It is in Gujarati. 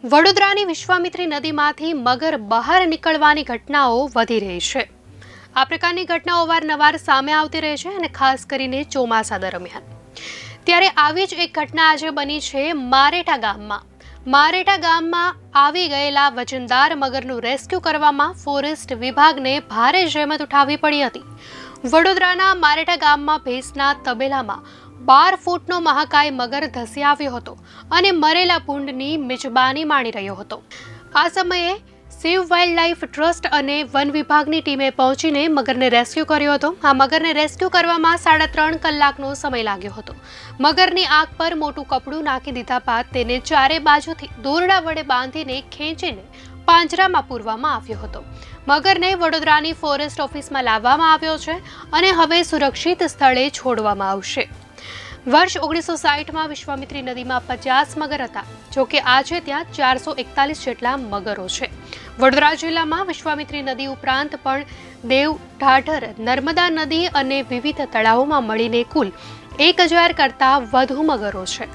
વડોદરાની વિશ્વામિત્રી નદીમાંથી મગર બહાર નીકળવાની ઘટનાઓ વધી રહી છે। આ પ્રકારની ઘટનાઓ અવારનવાર સામે આવતી રહે છે અને ખાસ કરીને ચોમાસા દરમિયાન। ત્યારે આવી જ એક ઘટના આજે બની છે મારેટા ગામમાં। મારેટા ગામમાં આવી ગયેલા વજનદાર મગરનું રેસ્ક્યુ કરવામાં ફોરેસ્ટ વિભાગને ભારે જહેમત ઉઠાવવી પડી હતી। વડોદરાના મારેટા ગામમાં ભેંસના તબેલામાં 12 ફૂટનો મહાકાય મગર ધસી આવ્યો હતો અને મરેલા ભૂંડની મિજબાની માણી રહ્યો હતો। આ સમયે સેવ વાઇલ્ડ લાઇફ ટ્રસ્ટ અને વન વિભાગની ટીમે પહોંચીને મગરને રેસ્ક્યુ કર્યો હતો। આ મગરને રેસ્ક્યુ કરવામાં 3.5 કલાકનો સમય લાગ્યો હતો। મગરની આંખ પર મોટું કપડું નાખી દીધા બાદ તેને ચારે બાજુથી દોરડા વડે બાંધીને ખેંચીને પાંજરામાં પૂરવામાં આવ્યો હતો। મગરને વડોદરાની ફોરેસ્ટ ઓફિસમાં લાવવામાં આવ્યો છે અને હવે સુરક્ષિત સ્થળે છોડવામાં આવશે। વર્ષ 1960માં વિશ્વામિત્રી નદીમાં 50 મગર હતા, જોકે આજે ત્યાં 441 જેટલા મગરો છે। વડોદરા જિલ્લામાં વિશ્વામિત્રી નદી ઉપરાંત પણ દેવ, ઢાઢર, નર્મદા નદી અને વિવિધ તળાવોમાં મળીને કુલ 1000 કરતાં વધુ મગરો છે।